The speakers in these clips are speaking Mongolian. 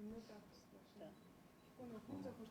юмнууд авах хэрэгтэй шээ. Тэгэхгүй нэг хүн зөвхөж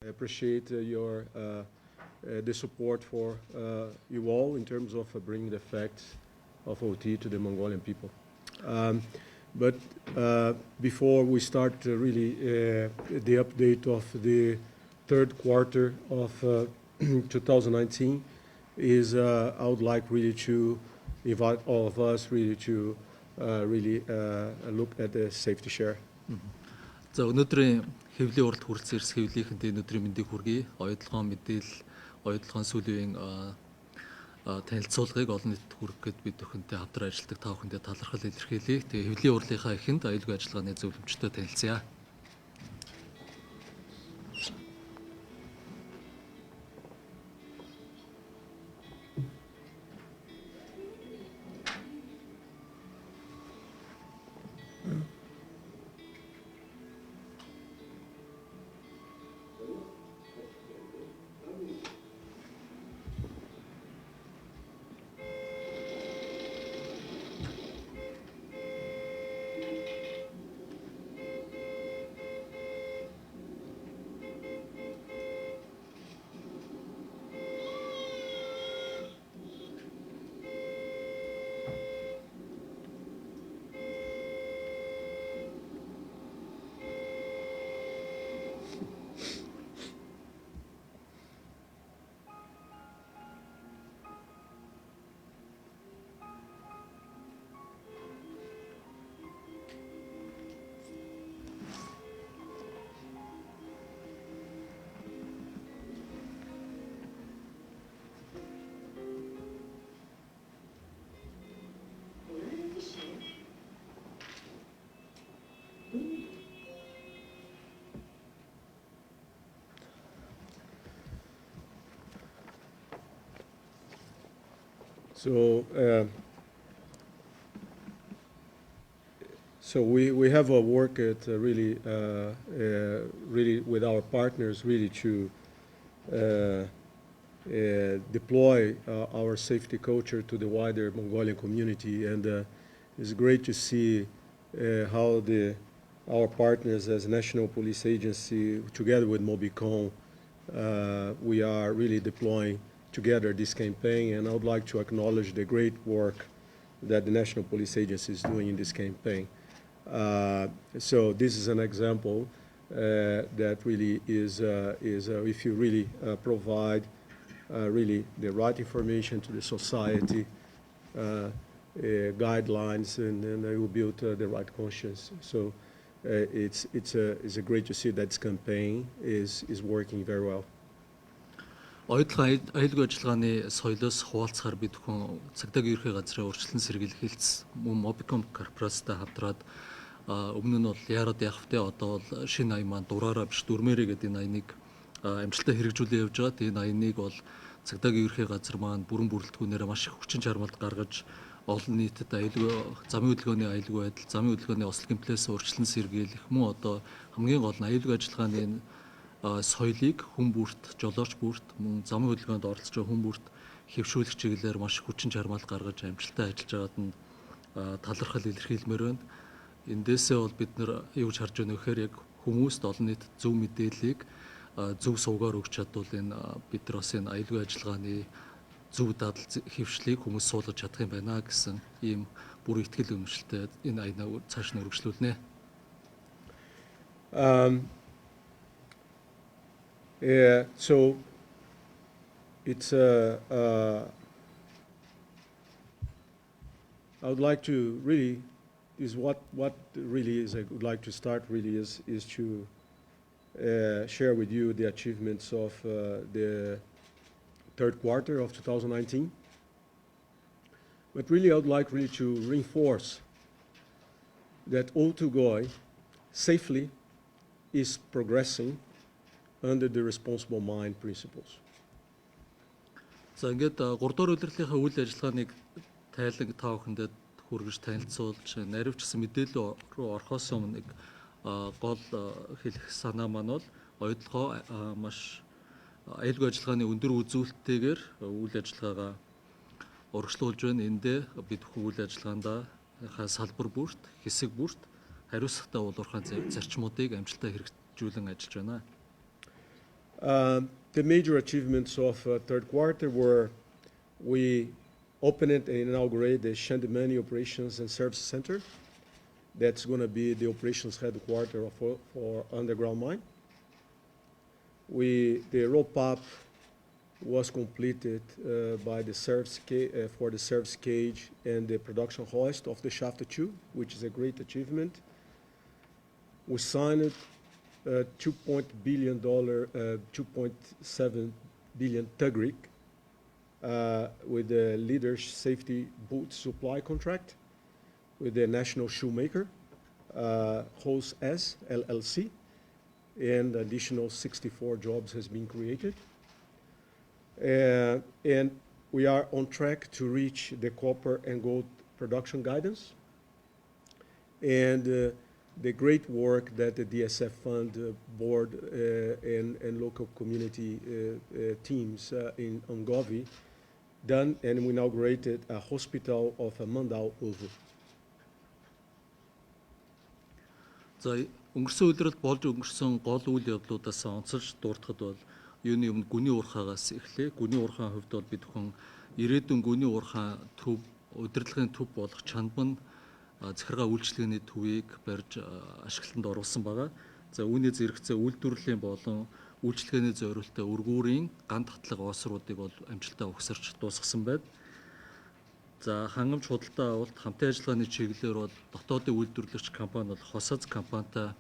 I appreciate your the support for you all in terms of bringing the facts of OT to the Mongolian people. But before we start really the update of the third quarter of 2019, I would like really to invite all of us really to look at the safety share. За өнөөдрийн хэвлийн уралд хүрэлцэн ирс хэвлийнхэнд өнөөдрийн мэндийг хүргэе. Оюутлогын мэдээлэл, оюутлогын сүүлийн танилцуулгыг олон нийтэд хүргэх гээд бид өхөнтэй хамтран ажилладаг та бүхэндээ талархал илэрхийлье. Тэгээ хэвлийн урлагийнхаа эхэнд аюулгүй ажиллагааны зөвлөмжтэй танилцъя. So, so we have a work at really with our partners really to deploy our safety culture to the wider Mongolian community, and it's great to see how our partners as National Police Agency, together with Mobicon, we are really deploying together this campaign, and I would like to acknowledge the great work that the National Police Agency is doing in this campaign. So this is an example that really is if you really provide really the right information to the society, guidelines, and it will build the right conscience. So it's great to see that this campaign is working very well. Оюутлын аюулгүй ажиллагааны соёлоос хуваалцахаар бид хүн цагдаагийн ерхий газрын урьдчилан сэргийлэх хэлц мөн Mobicom корпорацтай хамтраад өмнө нь бол яарад явах вэ, одоо бол шинэ аян маань дураараа биш дөрмээрээ гэдэг энэ аяныг амжилттай хэрэгжүүлээ явж байгаа. Энэ аяныг бол цагдаагийн ерхий газар маань бүрэн бүрэлдэхүүнээр маш их хүчин чармайлт гаргаж олон нийтэд аюулгүй замын хөдөлгөөний аюулгүй байдал, замын хөдөлгөөний ослын гэмтлээс урьдчилан сэргийлэх мөн одоо хамгийн гол нь аюулгүй ажиллагааны соёлыг хүн бүрт, жолооч бүрт, мөн замын хөдөлгөөнд оролцож байгаа хүн бүрт хэвшүүлэх чиглэлээр маш хүчин чармайлт гаргаж амжилттай ажиллаж байгаад нь талархал илэрхийлмээр байна. Эндээсээ бол бид нар юу гэж харж байна вэ гэхээр яг хүмүүст олон нийт зөв мэдээллийг зөв сувгаар өгч чадвал энэ бид нар бас энэ аюулгүй ажиллагааны зөв дадал хэвшлийг хүмүүс суулгаж чадах юм байна гэсэн ийм бүр ихтгэл үнэмшилтэй энэ аянаа цааш нь үргэлжлүүлнэ. Yeah, so it's I would like to really what really is I would like to start really is to share with you the achievements of the third quarter of 2019. But really I would like really to reinforce that толгой safely is progressing under the responsible mind principles. За ингээд 3 дугаар улирлынхаа үйл ажиллагааныг тайланг та бүхэндээ хүргэж танилцуулж наривчсан мэдээлэл рүү орохоос өмнө гол хэлэх санаа маань бол оюутлогоо маш аюулгүй ажиллагааны өндөр үзүүлэлттэйгээр үйл ажиллагаагаа урагшлуулж байна. Эндээ бид үйл ажиллагаандаа салбар бүрт, хэсэг бүрт хариуцлагатай уулуурхайн зарчмуудыг амжилттай хэрэгжүүлэн ажиллаж байна. The major achievements of third quarter were we opened and inaugurated the Shandimani Operations and Service Center. That's going to be the operations headquarters for underground mine. The rope-up was completed by the for the service cage and the production hoist of the shaft 2, which is a great achievement. We signed $2.7 billion tugrik with the Leaders Safety Boot Supply contract with the National Shoemaker, Hose S LLC, and additional 64 jobs has been created. And we are on track to reach the copper and gold production guidance. And the great work that the DSF Fund board and local community teams in Ongovi done, and we inaugurated a hospital of Mandao Ulvu. За өнгөрсөн өдрөд болж өнгөрсөн гол үйл явдлуудаас онцолж дуртахад бол юуны өмнө гүний уурхаагаас эхлэе. Гүний уурхаан хувьд бол бид хүн ирээдүйн гүний уурхаан төв, удирдлагын төв болох чанбан захиргаа үйлчлэгээний төвийг барьж ашиглалтанд оруулсан байгаа. За үүний зэрэгцээ үйлдвэрлэлийн болон үйлчлэгээний зориулалтаа өргүүрийн ган татлаг оосруудыг бол амжилттай угсарч дуусгасан байна. За хангамж худалдаа авалт хамтын ажиллагааны чиглэлээр бол дотоодын үйлдвэрлэгч компани бол Хосаз компанитай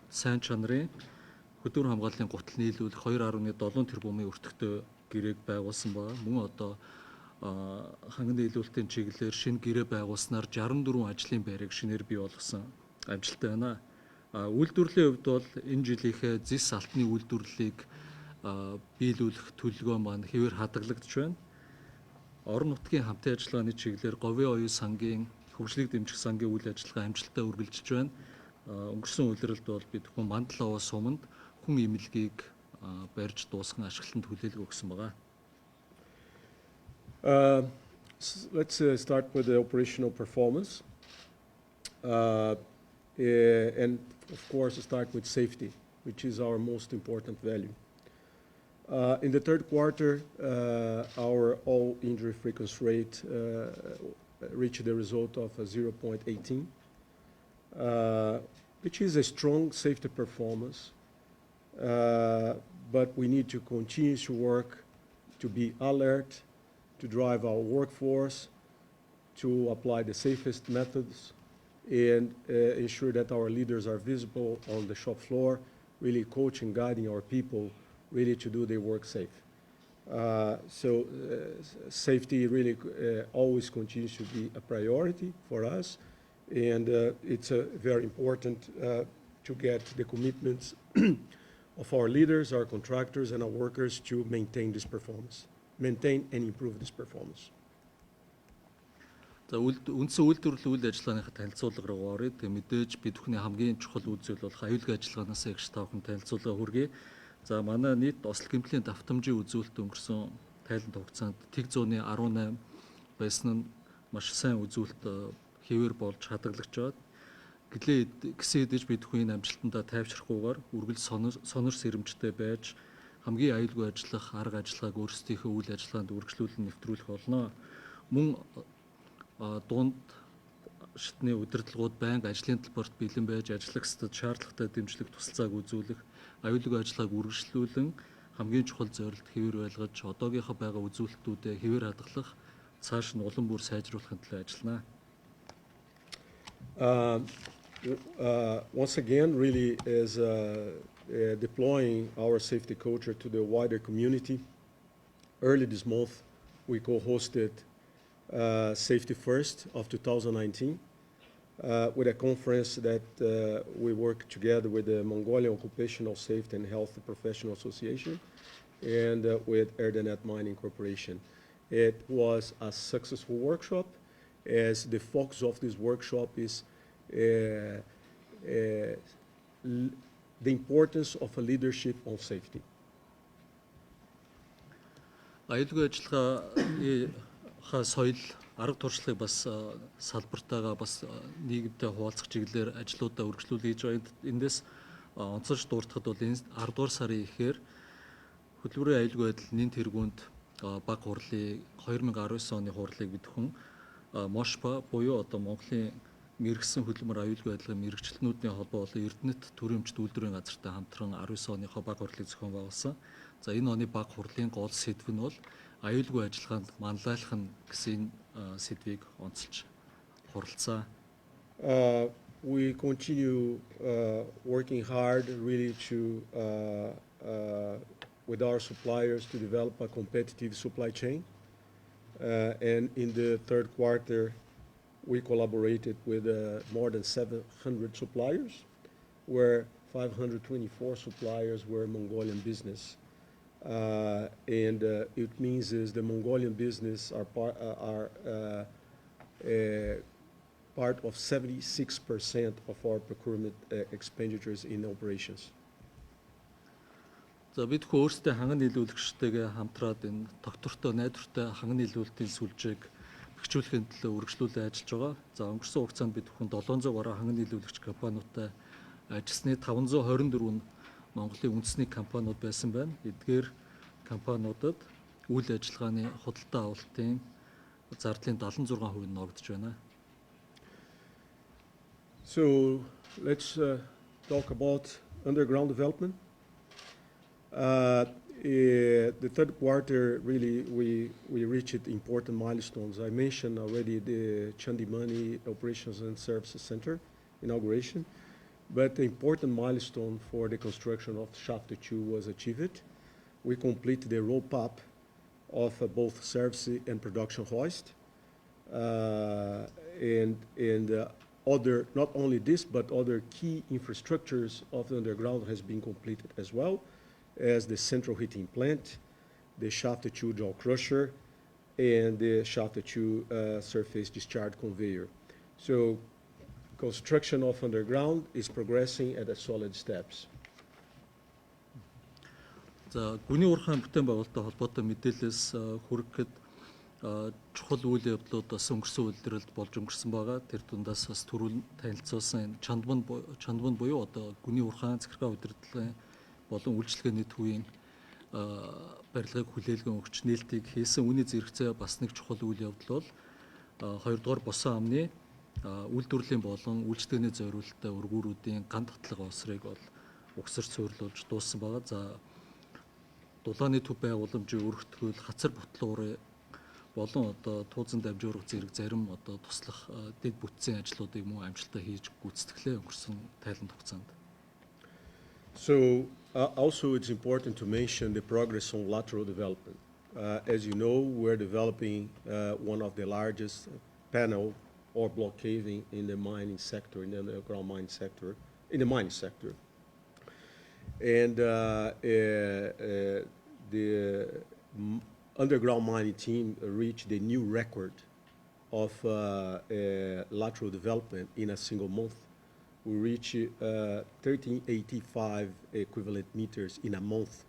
сайн чанарын хөдөлмөр хамгааллын гутал нийлүүлэх 2.7 тэрбумын өртөгтэй гэрээг байгуулсан байгаа. Мөн одоо ханган нийлүүлэлтийн чиглэлээр шинэ гэрээ байгуулснаар 64 ажлын байрыг шинээр бий болгосон амжилттай байна. Үйлдвэрлэлийн хувьд бол энэ жилийнхээ зис алтны үйлдвэрлэлийг биелүүлэх төлөвлөгөө маань хэвээр хадгалагдж байна. орон нутгийн хамтын ажиллагааны чиглэлээр говийн оюун сангийн хөгжлийг дэмжих сангийн үйл ажиллагаа амжилттай үргэлжилж байна. Өнгөрсөн улирлд бол бид хүн мандал овоо суманд хүн имлэгийг барьж дуусган ашиглалтанд хүлээлт өгсөн байгаа. Let's start with the operational performance. And of course start with safety, which is our most important value. In the third quarter, our all injury frequency rate reached the result of 0.18, which is a strong safety performance, but we need to continue to work to be alert, to drive our workforce, to apply the safest methods, and ensure that our leaders are visible on the shop floor, really coaching, guiding our people really to do their work safe. Safety really always continues to be a priority for us, and it's very important to get the commitments of our leaders, our contractors, and our workers to maintain this performance, maintain and improve this performance. За үндсэн үйлдвэрлэл үйл ажиллагааныхаа танилцуулга руу оръё. Тэгээ мэдээж бид бүхний хамгийн чухал үйл зүйл болох аюулгүй ажиллагаанаас ягш тавхан танилцуулга хүргэе. За манай нийт ослол гэмтлийн давтамжийн үзүүлэлт өнгөрсөн тайлант хугацаанд тэг зууны 18 байсан нь маш сайн үзүүлэлт хэвээр болж хадгалагдж байна. Гэсэн хэдиж бид бүхний амжилтандаа тайвшрахгүйгээр үргэлж сонор сэрэмжтэй байж хамгийн аюулгүй ажиллах арга ажиллагааг өөрсдийнхөө үйл ажиллагаанд үргэлжлүүлэн нэвтрүүлэх болно. Мөн дунд шатны удирдлагууд байнга ажлын талбарт бэлэн байж ажиллагчдад шаардлагатай дэмжлэг тусалцааг үзүүлэх, аюулгүй ажиллагааг үргэлжлүүлэн хамгийн чухал зорилт хэвээр байлгаж одоогийнхоо байгаа үзүүлэлтүүдэд хэвээр хадгалах, цааш нь улам бүр сайжруулахын төлөө ажиллана. Once again, really is deploying our safety culture to the wider community. Early this month, we co-hosted Safety First of 2019 with a conference that we work together with the Mongolian Occupational Safety and Health Professional Association and with Erdenet Mining Corporation. It was a successful workshop, as the focus of this workshop is the importance of a leadership on safety. Аюулгүй ажиллагаа соёл арга туршлагыг бас салбартайгаа бас нийгэмтэй хуваалцах чиглэлээр ажлуудаа үргэлжлүүлж хийж байгаа. Эндээс онцолж дуртахад бол энэ 10 дугаар сарын ихээр хөтөлбөрийн аюулгүй байдал нэн тэргуунд баг хурлыг 2019 оны хурлыг бидхэн Мошпа буюу одоо Монголын мэрэгсэн хөдөлмөр аюулгүй байдлын мэрэгчлэнүүдийн холбоо болон Эрдэнэт төрөмжт үйлдвэрийн газартай хамтран 19 оныхоо баг хурлыг зохион байгуулсан. За энэ оны баг хурлын гол сэдв нь бол аюулгүй ажиллагаанд манлайлах нь гэсэн сэдвийг онцолж хуралцаа. We continue working hard really to with our suppliers to develop a competitive supply chain. And in the third quarter, we collaborated with more than 700 suppliers, where 524 suppliers were Mongolian business. And it means is the Mongolian business are part of 76% of our procurement expenditures in operations. За бид өөрсдөө ханган нийлүүлэгчтэйгээ хамтраад энэ доктортой найдвартай ханган нийлүүлэлтийн сүлжээг бэхжүүлэхийн төлөө үргэлжлүүлэн ажиллаж байгаа. За өнгөрсөн хугацаанд бид бүхэн 700 гаруй ханган нийлүүлэгч компаниудтай ажилласны 524 Монголын үндэсний компаниуд байсан байна. Эдгээр компаниудад үйл ажиллагааны худалдаа авалтын зардлын 76% нь ногдож байна. So let's talk about underground development. The third quarter, really, we reached important milestones. I mentioned already the Chandimani Operations and Services Center inauguration, but the important milestone for the construction of Shaft 2 was achieved. We completed the rope-up of both service and production hoist, and other, not only this, but other key infrastructures of the underground has been completed as well, as the central heating plant, the Shaft 2 jaw crusher, and the shaft 2 surface discharge conveyor. So construction of underground is progressing at a solid steps. За гүний уурхайн бүтээн байгуулалттай холбоотой мэдээлэлээс хүрэхэд чухал үйл явдлууд бас өнгөрсөн үйлдвэрлэлд болж өнгөрсөн байгаа. Тэр дундаас бас түрүүн танилцуулсан чандман буюу одоо гүний уурхайн захиргаа удирдлагын болон үйлчлэгээний төвийн барилгыг хүлээлгэн өгч нээлтийг хийсэн. Үүний зэрэгцээ бас нэг чухал үйл явдал бол 2-р босон амны үйлдвэрлэлийн болон үйлчлэгээний зориулалттай өргүүрүүдийн ган татлага осрыг бол угсарч суйрлуулж дууссан байгаа. За дулааны төв байгууламжийн өргөтгөл, хацар ботлуурын болон одоо туузан дамжуурах зэрэг зарим одоо туслах дэд бүтцийн ажлуудыг мөн амжилттай хийж гүйцэтгэлээ өнгөрсөн тайланд хугацаанд. So also it's important to mention the progress on lateral development. As you know, we're developing one of the largest panel or block caving in the mining sector, in the underground mining sector, And the underground mining team reached a new record of lateral development in a single month. We reached 1385 equivalent meters in a month,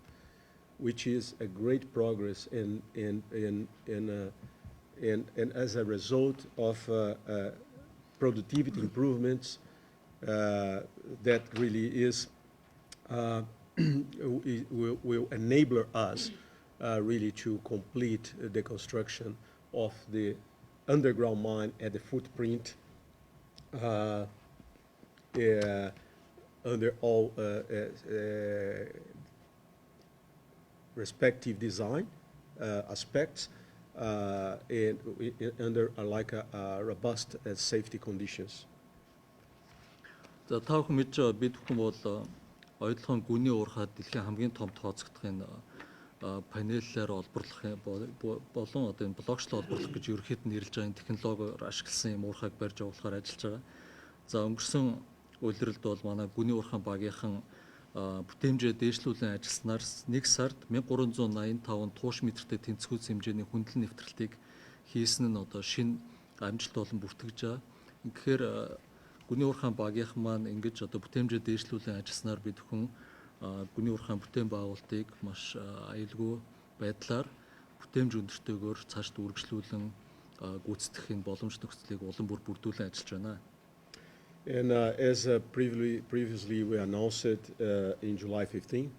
which is a great progress and as a result of productivity improvements that really is will enable us really to complete the construction of the underground mine at the footprint under all respective design aspects and under like a robust safety conditions. За та бүхэн мэдж байгаа бид бүхэн бол ойлгохон гүний уурхаад дэлхийн хамгийн том тооцогдохын панеллаар олборлох болон одоо энэ блокчлол олборлох гэж ерөнхийд нь нэрлэж байгаа технологиор ашигласан юм уурхайг барьж явуулахаар ажиллаж байгаа. За өнгөрсөн улирлд бол манай гүний уурхайн багийнхан бүтээмжээ дээшлүүлэн ажилласнаар 1 сард 1385 тууш метртэй тэнцвүүц хэмжээний хүндлэн нэвтрэлтийг хийсэн нь одоо шинэ амжилт болон бүртгэж байгаа. Тэгэхээр гүний уурхайн багийнхан маань ингэж одоо бүтээмжээ дээшлүүлэн ажилласнаар бид хүн гүний уурхайн бүтээн байгуулалтыг маш аюулгүй байдлаар бүтээмж өндөртэйгээр цаашд үргэлжлүүлэн гүйцэтгэхийн боломж нөхцөлийг улам бүр бүрдүүлэн ажиллаж байна. And as previously we announced it in July 15,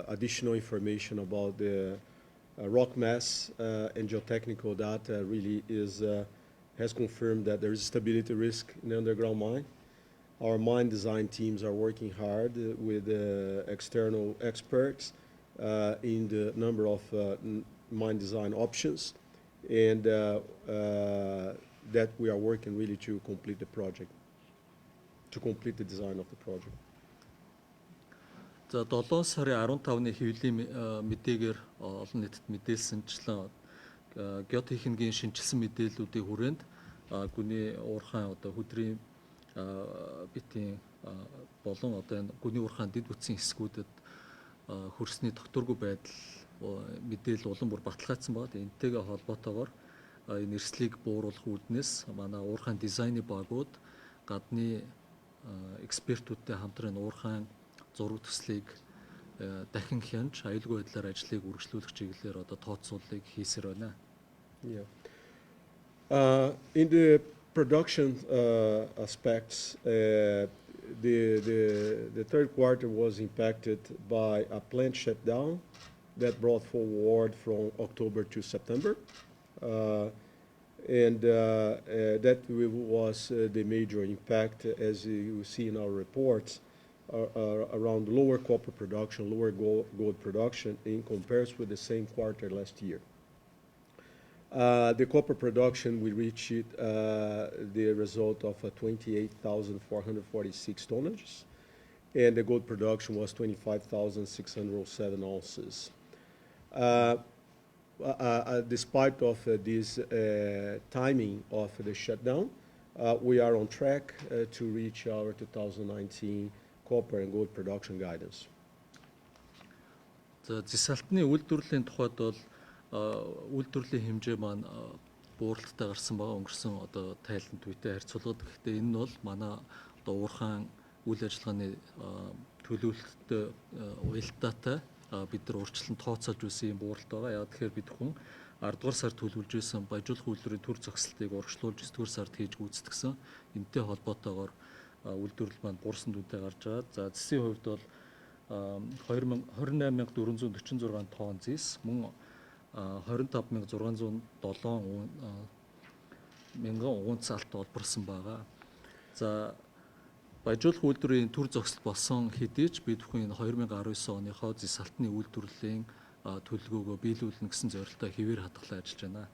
additional information about the rock mass and geotechnical data really has confirmed that there is stability risk in the underground mine. Our mine design teams are working hard with external experts in the number of mine design options, and that we are working really to complete the project, to complete the design of the project. За 7 сарын 15-ны хэвлэлийн мэдээгээр олон нийтэд мэдээлсэнчлэн геотехникийн шинжилсэн мэдээллүүдийн хүрээнд гүний уурхайн одоо хөдрийн битийн болон одоо энэ гүний уурхайн дэд бүтцийн хэсгүүдэд хөрсний докторгүй байдал мэдээлэл улам бүр баталгаажсан байна. Энтэйгээ холбоотойгоор энэ эрсдлийг бууруулах үүднээс манай уурхайн дизайны багууд гадны экспертүүдтэй хамтран уурхайн зураг төслийг дахин хянж аюулгүй байдлаар ажлыг үргэлжлүүлэх чиглэлээр одоо тооцооллыг хийсээр байна. Yeah. In the production aspects, the third quarter was impacted by a plant shutdown that brought forward from October to September. And that was the major impact, as you see in our reports, around lower copper production, lower gold production in comparison with the same quarter last year. The copper production, we reached the result of 28,446 tonnages, and the gold production was 25,607 ounces. Despite of this timing of the shutdown, we are on track to reach our 2019 copper and gold production guidance. За зэсалтны үйлдвэрлэлийн тухайд бол үйлдвэрлэлийн хэмжээ маань бууралттай гарсан байгаа өнгөрсөн одоо тайланд үетэй харьцуулахад. Гэхдээ энэ нь бол манай одоо уурхайн үйл ажиллагааны төлөвлөлттэй уялдаатай бид нар урьдчилан тооцоолж үзсэн юм бууралт байгаа. Яг тэгэхээр бид хүн 10 дугаар сард төлөвлөж байсан баяжуулах үйлдвэрийн төр зогсолтыг урагшлуулж 9 дугаар сард хийж гүйцэтгсэн. Энэтэй холбоотойгоор үйлдвэрлэл маань буурсан дүнтэй гарч байгаа. За зэсийн хувьд бол 28446 тонн зэс, мөн 25607 мянган унц алт олборсон байгаа. За баяжуулах үйлдвэрийн төр зогсолт болсон хэдий ч бид бүхэн энэ 2019 оныхоо зэс алтны үйлдвэрлэлийн төлөвлөгөөгөө биелүүлнэ гэсэн зорилттой хэвээр хадгалан ажиллаж байна.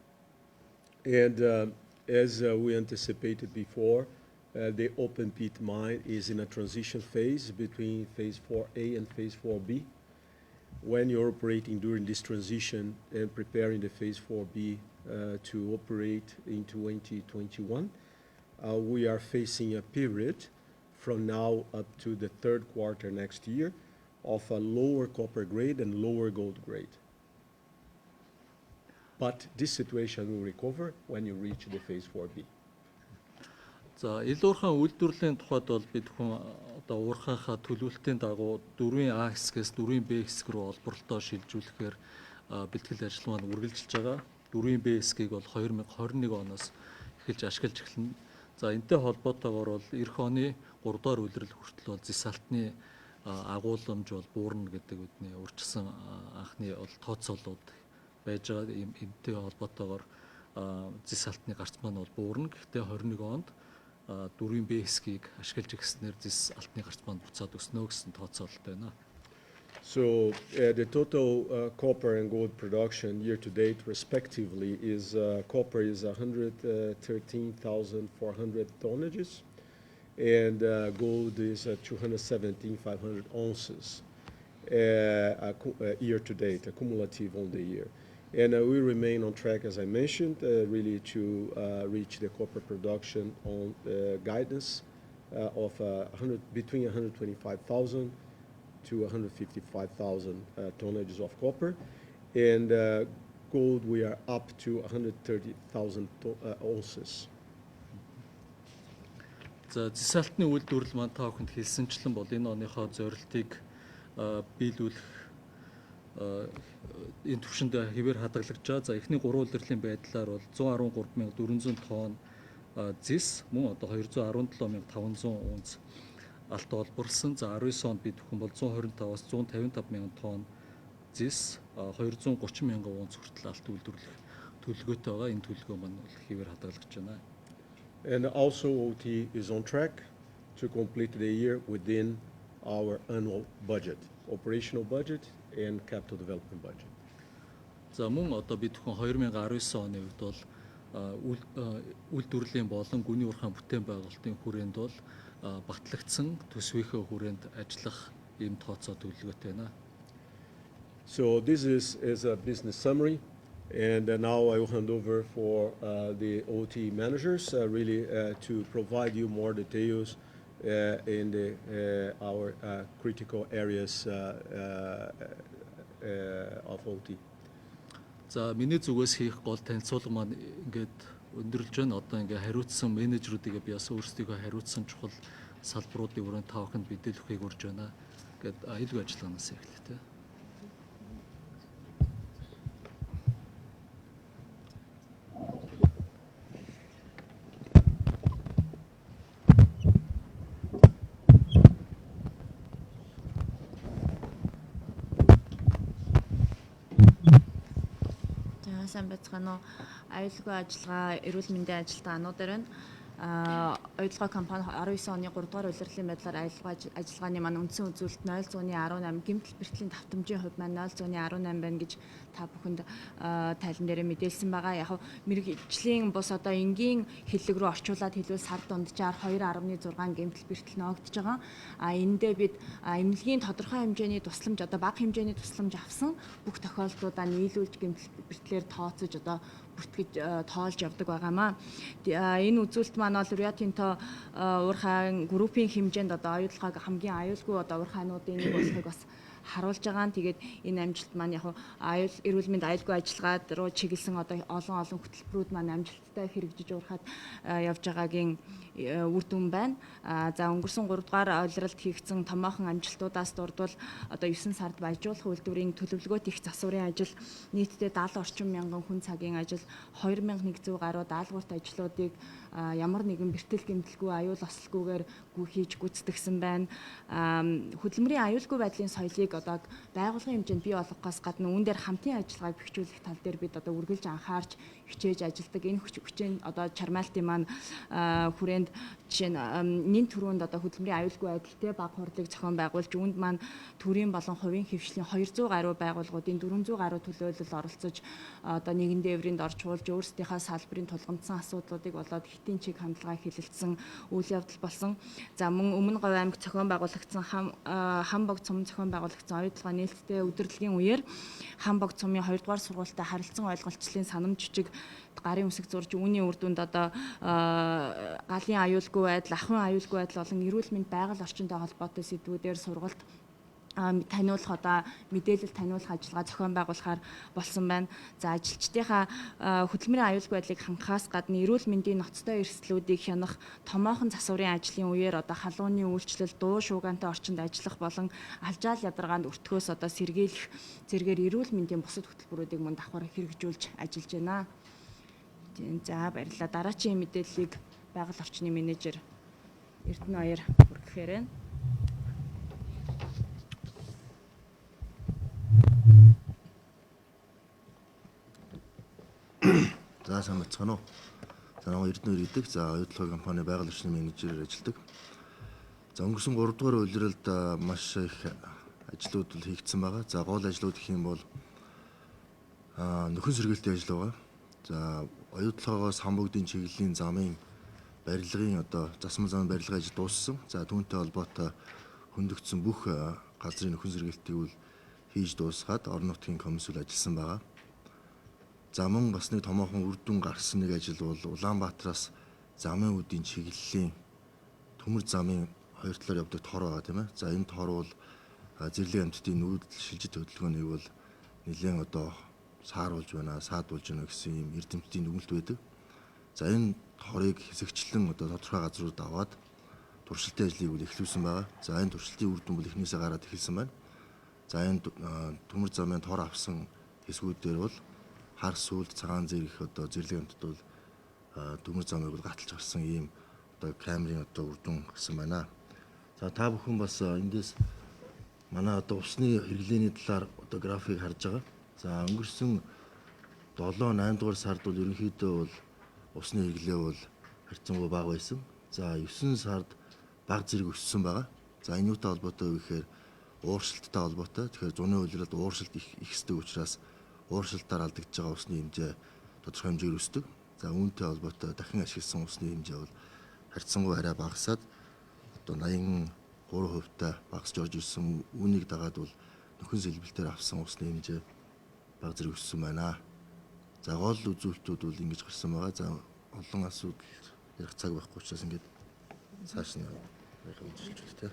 And as we anticipated before, the open pit mine is in a transition phase between phase 4A and phase 4B. When you're operating during this transition and preparing the phase 4B to operate in 2021, we are facing a period from now up to the third quarter next year of a lower copper grade and lower gold grade. But this situation will recover when you reach the phase 4B. За илуурхан үйлдвэрлэлийн тухайд бол бид хүн одоо уурхайхаа төлөвлөлтийн дагуу 4А хэсгээс 4B хэсэг рүү олборлолтоо шилжүүлэхээр бэлтгэл ажил маань үргэлжилж байгаа. 4B хэсгийг бол 2021 оноос эхэлж ашиглаж эхэлнэ. За энэтэй холбоотойгоор бол эх оны 3 дугаар улирал хүртэл бол зэс алтны агуулмж бол буурна гэдэг үдний урьдчилсан анхны бол тооцоолууд байж байгаа. Энэтэй холбоотойгоор зэс алтны гарц маань бол буурна. Гэхдээ 21 онд 4B хэсгийг ашиглаж ихснээр зэс алтны гарц маань буцаад өснө гэсэн тооцоололт байна. So the total copper and gold production year to date respectively is copper is 113,400 tonnages and gold is 217,500 ounces year to date, cumulative on the year. And we remain on track, as I mentioned, really to reach the copper production on guidance of between 125,000 to 155,000 tonnages of copper. And gold, we are up to 130,000 ounces. За зэс алтны үйлдвэрлэл маань та бүхэнд хэлсэнчлэн бол энэ оныхоо зорилтыг биелүүлэх энэ төвшөнд хэвээр хадгалагдж байгаа. За эхний 3 улирлын байдлаар бол 113,400 тонн зэс, мөн одоо 217,500 унц алт олборлсон. За 19 онд бид бүхэн бол 125-аас 155,000 тонн зэс, 230,000 унц хүртэл алт үйлдвэрлэх төлөвлөгөөтэй байгаа. Энэ төлөвлөгөө маань бол хэвээр хадгалагдж байна. And also OT is on track to complete the year within our annual budget, operational budget and capital development budget. За мөн одоо бид бүхэн 2019 оны үед бол үйлдвэрлэлийн болон гүний уурхайн бүтээн байгуулалтын хүрээнд бол батлагдсан төсвийнхөө хүрээнд ажиллах ийм тооцоо төлөвлөгөөтэй байна. So this is a business summary. And now I will hand over for the OT managers really to provide you more details in our critical areas of OT. За миний зүгээс хийх гол танилцуулга маань ингээд өндөрлж байна. Одоо ингээд хариуцсан менежерүүдийг би бас өөрсдийгөө хариуцсан чухал салбаруудын өрөөнд та бүхэнд мэдээлэл өгөх урьж байна. Ингээд аюулгүй ажиллагаанаас эхлэв. Сайн байцгаана уу. Аюулгүй ажиллагаа, эрүүл мэндийн ажилтгаануудаар байна. Аюулгүй компани 19 оны 3 дугаар улирлын байдлаар аюулгүй ажиллагааны маань үндсэн үзүүлэлт 0.18, гэмтэл бэртлийн давтамжийн хувь маань 0.18 байна гэж та бүхэнд тайлан дээр мэдээлсэн байгаа. Яг мэргэжлийн бус одоо энгийн хэллэг рүү орчуулад хэлбэл сар дунджаар 2.6 гэмтэл бэртэл ноогдож байгаа. Эндээ бид эмнэлгийн тодорхой хэмжээний тусламж, одоо бага хэмжээний тусламж авсан бүх тохиолдлуудаа нийлүүлж гэмтэл бэртлэр тооцож одоо бүртгэж тоолж явдаг байгаамаа. Энэ үзүүлэлт маань бол Rio Tinto уурхайн группийн хэмжээнд одоо аюулгайг хамгийн аюулгүй одоо уурхайнуудын нэг болохыг бас харуулж байгаа. Тэгээд энэ амжилт маань яг эрүүл мэнд аюулгүй ажиллагаа руу чиглэсэн одоо олон хөтөлбөрүүд маань амжилттай хэрэгжиж урахад явж байгаагийн үр дүн байна. За өнгөрсөн 3 дугаар улиралд хийгдсэн томоохон амжилтуудаас дурдвал одоо 9 сард баяжуулах үйлдвэрийн төлөвлөгөөт их засварын ажил нийтдээ 70 орчим мянган хүн цагийн ажил 2100 гаруй даалгаварт ажлуудыг ямар нэгэн бэртэл гэмтэлгүй аюул ослгүйгээр хийж гүйцэтгсэн байна. Хөдөлмөрийн аюулгүй байдлын соёлыг одоо байгууллагын хэмжээнд бий болгохоос гадна үүн дээр хамтын ажиллагааг бэхжүүлэх тал дээр бид одоо үргэлж анхаарч хичээж ажилладаг. Энэ хүчин одоо чармайлтын маань хүрээнд жишээ нь нэн төрөнд одоо хөдөлмөрийн аюулгүй байдалтай баг хурлыг зохион байгуулж үүнд маань төрийн болон хувийн хөвшлийн 200 гаруй байгууллагуудын 400 гаруй төлөөлөл оролцож одоо нэгэн дээврийн орчуулж өөрсдийнхээ салбарын тулгамдсан асуудлуудыг болоод хитийн чиг хандлагаа хилэлцсэн үйл явдал болсон. За мөн өмнө Говь аймагт зохион байгуулагдсан Хамбог цум зохион байгуулагдсан оюутлага нээлттэй удирдлагын үеэр Хамбог цумын 2 дугаар сургуультай харилцан ойлголцлын санамж жижиг гарын үсэг зурж үүний үр дүнд одоо галын аюулгүй байдал, ахуйн аюулгүй байдал болон эрүүл мэнд байгаль орчинтой холбоотой сэдвүүдээр сургалт таниулах одоо мэдээлэл таниулах ажиллагаа зохион байгуулахаар болсон байна. За ажилчдынхаа хөдөлмөрийн аюулгүй байдлыг хангахаас гадна эрүүл мэндийн ноцтой эрсдлүүдийг хянах томоохон засварын ажлын үеэр одоо халууны үйлчлэл, дуу шуугаантай орчинд ажиллах болон алжаал ядаргаанд өртгөөс одоо сэргийлэх зэргээр эрүүл мэндийн бусад хөтөлбөрүүдийг мөн давхар хэрэгжүүлж ажиллаж байна. За баярлалаа. Дараагийн мэдээллийг байгаль орчны менежер Эрдэнэ Баяр хүргэхээр байна. За сайн бацгаана уу. За намайг Эрдэнэ Баяр гэдэг. За оюутлага компани байгаль орчны менежерээр ажилладаг. За өнгөрсөн 3 дугаар улиралд маш их ажлууд хийгдсэн байгаа. За гол ажлууд гэх юм бол нөхөн сэргээлтийн ажил байгаа. За оюутлагоос хамбогдын чиглэлийн замын барилгын одоо засмал замын барилгын ажил дууссан. За түүнтэй холбоотой хөндөгдсөн бүх газрын нөхөн сэргээлтийг хийж дуусгаад орон нутгийн комиссэл ажилласан байгаа. За мөн бас нэг томоохон үр дүн гарсан нэг ажил бол Улаанбаатараас замын үүдийн чиглэлийн төмөр замын хоёр талаар явдаг тор байгаа тийм ээ. За энэ тор бол зэрлэг амьтдын нүүдэл шилжит хөдөлгөөнийг бол нэлээд одоо сааруулж байна, саадуулж байна гэсэн юм эрдэмтдийн дүгнэлт байдаг. За энэ хорыг хэсэгчлэн одоо тодорхой газрууд аваад туршилтын ажлыг бол эхлүүлсэн байгаа. За энэ туршилтын үр дүн бол эхнээсээ гараад эхэлсэн байна. За энэ төмөр замын тор авсан хэсгүүдээр бол хар сүлд цагаан зэрэг одоо зэрлэг амьтд бол төмөр замыг бол гаталж гарсан ийм одоо камерын одоо үр дүн гэсэн байна. За та бүхэн бас эндээс манай одоо усны хэрэглээний талаар одоо график харж байгаа. За өнгөрсөн 7-8 дугаар сард бол ерөнхийдөө бол усны хэрэглээ бол харьцангуй бага байсан. За 9 сард бага зэрэг өссөн байгаа. За энэ юутай холбоотой вэ гэхээр ууршилттай холбоотой. Тэгэхээр зуны улиралд ууршилт ихсдэг учраас ууршилтаар алдагдж байгаа усны хэмжээ тодорхой хэмжээгээр өсдөг. За үүнтэй холбоотой дахин ашигласан усны хэмжээ бол харьцангуй арай багасаад одоо 83% багасж орж ирсэн. Үүнийг дагаад бол нөхөн сэлбэлтээр авсан усны хэмжээ бага зэрэг өссөн байна. За гол үзүүлэлтүүд бол ингэж гарсан байгаа. За олон асуудал ярих цаг байхгүй учраас ингээд цааш нь ярих үзүүлж байна тийм.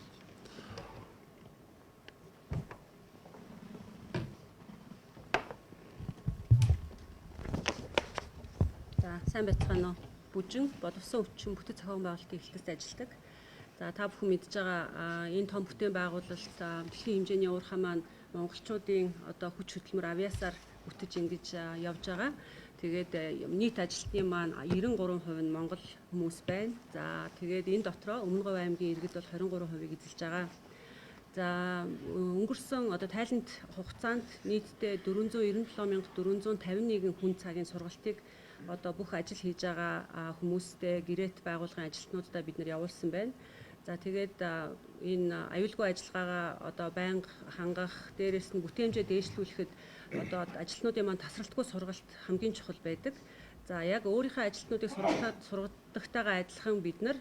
За сайн байцгаана уу. Бүжин боловсон өвчин бүтэц зохион байгуулалтын эхлэлд ажилладаг. За та бүхэн мэдж байгаа энэ том бүтээн байгуулалт дэлхийн хэмжээний уурхай маань монголчуудын одоо хүч хөдөлмөр авиасаар бүтэж ингэж явж байгаа. Тэгээд нийт ажилтны маань 93% нь монгол хүмүүс байна. За тэгээд энэ дотроо Өмнө Говь аймгийн иргэд бол 23%-ийг эзэлж байгаа. За өнгөрсөн одоо тайлант хугацаанд нийтдээ 497,451 хүн цагийн сургалтыг одоо бүх ажил хийж байгаа хүмүүстэй гэрээт байгууллагын ажилтнуудаа бид нэр явуулсан байна. За тэгээд энэ аюулгүй ажиллагаагаа одоо байнга хангах, дээрээс нь бүтээн хэмжээ дээшлүүлэхэд одоо ажилтнуудын маань тасралтгүй сургалт хамгийн чухал байдаг. За яг өөрийнхөө ажилтнуудыг сургадагтайгаа адилхан бид нар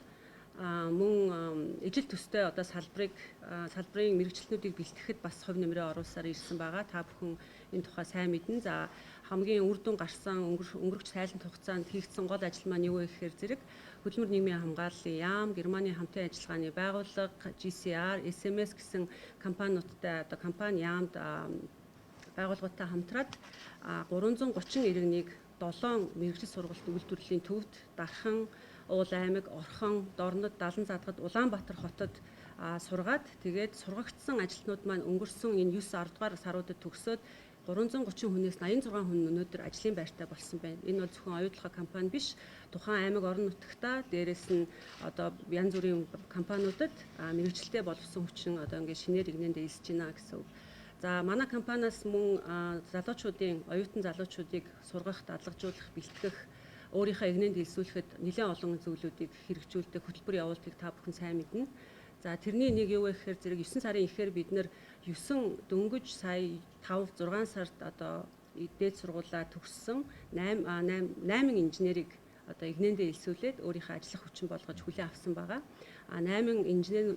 мөн ижил төстэй одоо салбарын мэрэгчлэнүүдийг бэлтгэхэд бас хувь нэмрээ оруулсаар ирсэн байгаа. Та бүхэн энэ тухай сайн мэднэ. За хамгийн үр дүн гарсан өнгөрөх сайлант хугацаанд хийгдсэн гол ажил маань юу вэ гэхээр зэрэг хөдөлмөр нийгмийн хамгааллын яам, Германы хамтын ажиллагааны байгууллага, GCR, SMS гэсэн компаниудтай одоо компани яамд байгууллагатай хамтраад 330 иргэнийг 7 мэрэгжил сургалт үйлдвэрлэлийн төвд Дархан, Уул аймаг, Орхон, Дорнод, Далан задгад, Улаанбаатар хотод сургаад тэгээд сургагдсан ажилтнууд маань өнгөрсөн энэ 9 10 дугаар саруудад төгсөөд 330 хүнээс 86 хүн өнөөдөр ажлын байртай болсон байна. Энэ бол зөвхөн оюутлага компани биш, тухайн аймаг орон нутагта дээрээс нь одоо янз бүрийн компаниудад мэрэгчлэлтэй боловсон хүчин одоо ингээд шинээр игнэндээ илсэж байна гэсэн үг. За манай компаниас мөн залуучуудын, оюутан залуучуудыг сургах, дадлагжуулах, бэлтгэх, өөрийнхөө игнэнд илсүүлэхэд нэлээд олон зүйлүүдийг хэрэгжүүлдэг, хөтөлбөр явуулдаг та бүхэн сайн мэднэ. За тэрний нэг юу вэ гэхээр зэрэг 9 сарын ихээр бид нэр 9 дөнгөж сая 5 6 сард одоо дээд сургуулаа төгссөн 8 инженерийг одоо игнэндээ илсүүлээд өөрийнхөө ажиллах хүчин болгож хүлээн авсан байгаа. 8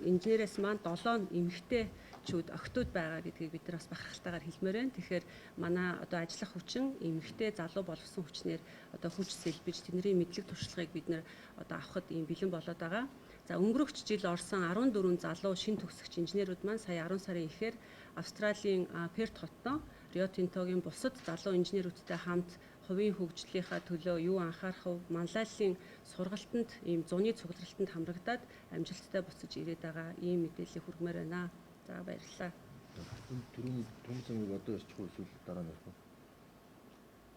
инженерээс маань 7 эмэгтэйчүүд охтууд байгаа гэдгийг бид нар бас бахархалтайгаар хэлмээр байна. Тэгэхээр манай одоо ажиллах хүчин эмэгтэй залуу боловсон хүчнээр одоо хүч сэлбэж тэдний мэдлэг туршлагыг бид нар одоо авахд ийм бэлэн болоод байгаа. За өнгөрөх жил орсон 14 залуу шин төгсөгч инженерүүд маань сая 10 сарын ихээр Австралийн Перт хоттой Рио Тинтогийн бусад залуу инженерүүдтэй хамт хувийн хөгжлийнхаа төлөө юу анхаарах вэ? Манлайллын сургалтанд ийм зуны цугларалтанд хамрагдаад амжилттай буцаж ирээд байгаа ийм мэдээллийг хүргэмээр байна. За баярлалаа. Түрүүн замыг одоо ярьчих уу эсвэл дараа нь ярих уу?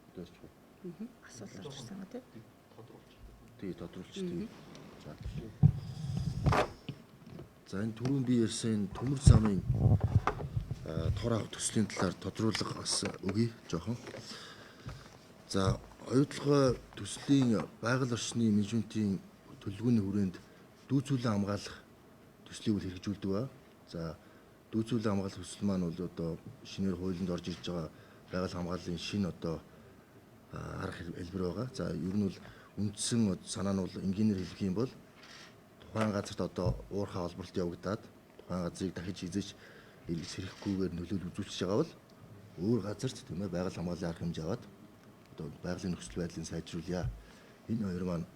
Одоо ярьчих уу? Асуулт орж ирсэн гоо тий. Тий, тодруулчих. За. За энэ түрүүн би ярьсан төмөр замын тор авах төслийн талаар тодруулга бас өгье жоохон. За оюутлага төслийн байгаль орчны менежментийн төлөвлөгөөний хүрээнд дүүцүүлэн хамгаалах төслийг үл хэрэгжүүлдэг ба. За дүүцүүлэн хамгаалах төсөл маань бол одоо шинээр хуулинд орж ирж байгаа байгаль хамгааллын шинэ одоо арга хэлбэр байгаа. За ер нь бол үндсэн санаа нь бол энгийнээр хэлэх юм бол тухайн газарт одоо уурхай олборлт явагдаад тухайн газрыг дахиж хизээч сэрэхгүйгээр нөлөөлөл үзүүлж байгаа бол өөр газарт тийм ээ байгаль хамгааллын арга хэмжээ аваад одоо байгалийн нөхцөл байдлыг сайжруулъя. Энэ хоёр маань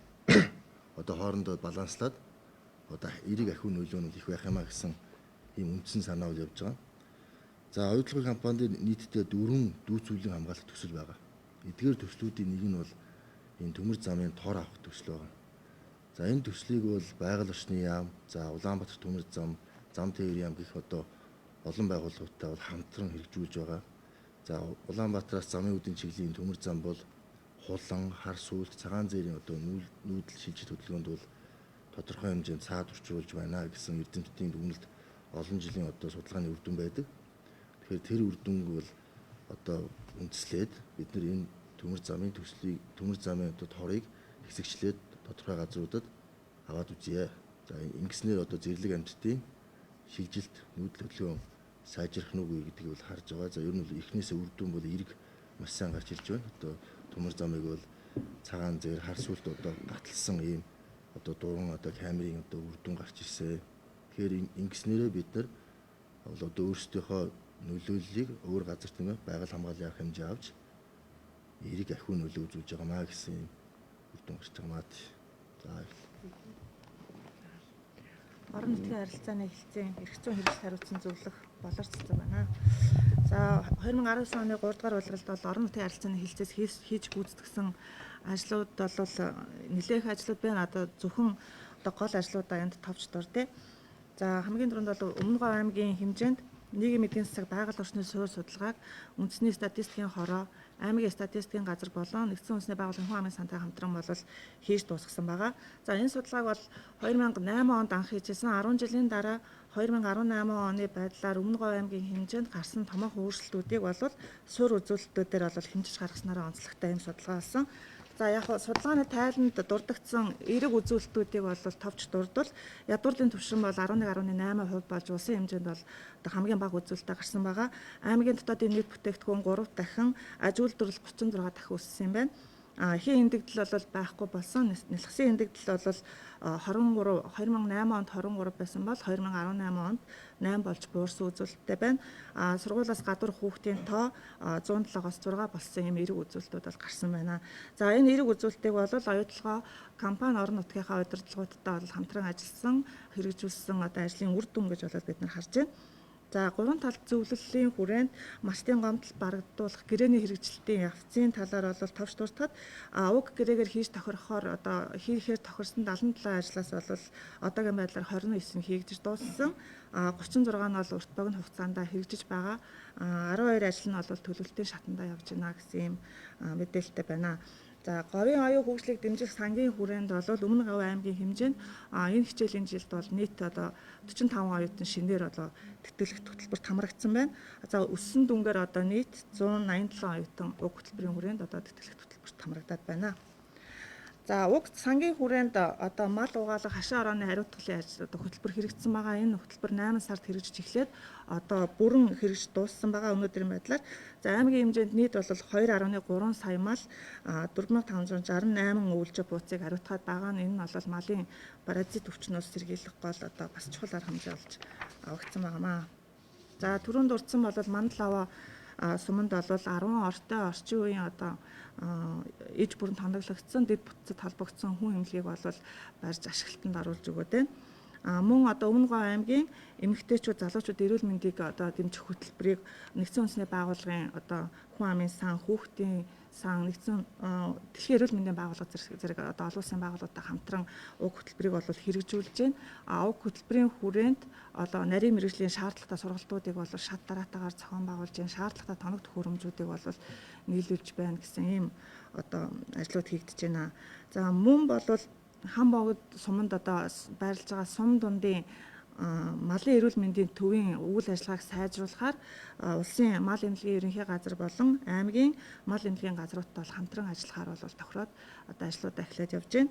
одоо хоорондоо баланслаад одоо эрэг ахуй нөлөө нь их байх юмаа гэсэн ийм үндсэн санаа үл явж байгаа. За оюутлага компанид нийтдээ 4 дүүцүүлэн хамгаалах төсөл байгаа. Эдгээр төслүүдийн нэг нь бол энэ төмөр замын тор авах төсөл байгаа. За энэ төслийг бол байгаль орчны яам, за Улаанбаатар төмөр зам, зам тээвэр яам гэх одоо олон байгууллагуудтай бол хамтран хэрэгжүүлж байгаа. За Улаанбаатараас замын үүдийн чиглэлийн төмөр зам бол хулан, хар сүлт, цагаан зээрийн одоо нүүдэл шилжих хөдөлгөөнд бол тодорхой хэмжээнд цаад орчуулж байна гэсэн эрдэмтдийн дүгнэлт олон жилийн одоо судалгааны үр дүн байдаг. Тэгэхээр тэр үр дүнг бол одоо үндэслээд бид нар энэ төмөр замын төслийг, төмөр замын одоо торыг хэсэгчлээд тодорхой газруудад аваад үзье. За ингэснээр одоо зэрлэг амьтдын шилжилт нүүдэл хөдөлгөөн сайжрах нь үгүй гэдгийг бол харж байгаа. За ер нь бол эхнээсээ үр дүн бол эрг маш сайн гарч ирж байна. Одоо төмөр замыг бол цагаан зээр, хар сүлт одоо гаталсан ийм одоо дуран одоо камерын одоо үр дүн гарч ирсэн. Тэгэхээр ингэснээрээ бид нар бол одоо өөрсдийнхөө нөлөөллийг өөр газар тийм ээ байгаль хамгааллын арга хэмжээ авч эрэг ахуй нөлөө үзүүлж байгаа маа гэсэн юм үр дүн гарч байгаа маа. За Орон нутгийн харилцааны хэлцээний эрх зүйн хэрэгсэл хариуцсан зөвлөх боловсролцсон байна. За 2019 оны 3 дугаар улиралд бол орон нутгийн харилцааны хэлцээс хийж гүйцэтгсэн ажлууд бол нэлээх ажлууд байна. Одоо зөвхөн одоо гол ажлуудаа энд товч дур тий. За хамгийн түрүүнд бол Өмнөг аймгийн хэмжээнд нийгмийн эдийн засаг байгаль орчны суурь судалгааг үндэсний статистикийн хороо, аймгийн статистикийн газар болон нэгдсэн үндэсний байгууллагын хүн амын сантай хамтран бол хийж дуусгасан байгаа. За энэ судалгааг бол 2008 онд анх хийжсэн 10 жилийн дараа 2018 оны байдлаар Өмнөг аймгийн хэмжээнд гарсан томоохон өөрчлөлтүүдийг бол суурь үзүүлэлтүүдээр бол хэмжиж гаргаснараа онцлогтой юм судалгаа болсон. За яг судалгааны тайланд дурдгдсан эерэг үзүүлэлтүүдийг бол товч дурдвал ядуурлын түвшин бол 11.8% болж улсын хэмжээнд бол хамгийн бага үзүүлэлттэй гарсан байгаа. Аймгийн дотоодын нийт бүтээгдэхүүн 3 дахин, аж үйлдвэрлэл 36 дахин өссөн юм байна. Эхийн эндэгдэл бол байхгүй болсон. Нэлхсийн эндэгдэл бол 2008 онд 23 байсан бол 2018 онд 8 болж буурсан үзүүлэлттэй байна. Сургуулиас гадуур хүүхдийн тоо 107-оос 6 болсон юм эерэг үзүүлэлтүүд бол гарсан байна. За энэ эерэг үзүүлэлтийг бол оюутлогоо компани орон нутгийнхаа удирдлагуудтай бол хамтран ажилласан, хэрэгжүүлсэн одоо ажлын үр дүн гэж бол бид нар харж байна. За 3 талт зөвлөлийн хүрээнд мачтын гомдол барагдуулах гэрээний хэрэгжилтийн явцын талаар бол товч дуртахад уг гэрээгээр хийж тохирохоор одоо хийхээр тохирсон 77 ажлаас бол одоогийн байдлаар 29 хийгдэж дууссан. 36 нь бол урт богино хугацаанд хэрэгжиж байгаа. 12 ажил нь бол төлөвлөлтийн шатандаа явж байна гэсэн юм мэдээлэлтэй байна. За говийн оюун хөгжлийг дэмжих сангийн хүрээнд бол Өмнө Говь аймгийн хэмжээнд энэ хичээлийн жилд бол нийт одоо 45 оюутан шинээр одоо тэтгэлэгт хөтөлбөрт хамрагдсан байна. За өссөн дүнгээр одоо нийт 187 оюутан уг хөтөлбөрийн хүрээнд одоо тэтгэлэгт хөтөлбөрт хамрагдаад байна. За уг сангийн хүрээнд одоо мал угаалах хашаа орооны хариуцлагын хөтөлбөр хэрэгжсэн байгаа. Энэ хөтөлбөр 8 сард хэрэгжиж эхлээд одоо бүрэн хэрэгж дууссан байгаа өнөөдрийн байдлаар. За аймгийн хэмжээнд нийт бол 2.3 сая мал 4568 өвлжө бууцыг хариуцаад байгаа. Энэ нь бол малын паразит өвчнөөс сэргийлэх гол одоо бас чухал арга хэмжээ болж авагдсан байнамаа. За түрүүнд дурдсан бол мандал аваа суманд бол 10 ортой орчин үеийн одоо иж бүрэн тоноглогдсон дэд бүтцэд холбогдсон хүн эмнэлгийг бол барьж ашиглалтанд оруулж өгөөд байна. Мөн одоо Өмнө Говь аймгийн эмэгтэйчүүд залуучууд эрүүл мэндийг одоо дэмжих хөтөлбөрийг нэгдсэн үндэсний байгууллагын одоо хүн амын сан, хүүхдийн сан, нэгдсэн дэлхийн эрүүл мэндийн байгууллага зэрэг одоо олон улсын байгууллагуудтай хамтран уг хөтөлбөрийг бол хэрэгжүүлж байна. Уг хөтөлбөрийн хүрээнд одоо нарийн мэргэжлийн шаардлагатай сургалтуудыг бол шат дараатаагаар зохион байгуулж байна. Шаардлагатай тоног төхөөрөмжүүдийг бол нийлүүлж байна гэсэн ийм одоо ажлууд хийгдэж байна. За мөн бол хам богд суманд одоо байрлаж байгаа сум дундын малын эрүүл мэндийн төвийн үйл ажиллагааг сайжруулахаар улсын мал эмнэлгийн ерөнхий газар болон аймгийн мал эмнэлгийн газруудтай хамтран ажиллахаар бол тохироод одоо ажлуудаа эхлээд явж байна.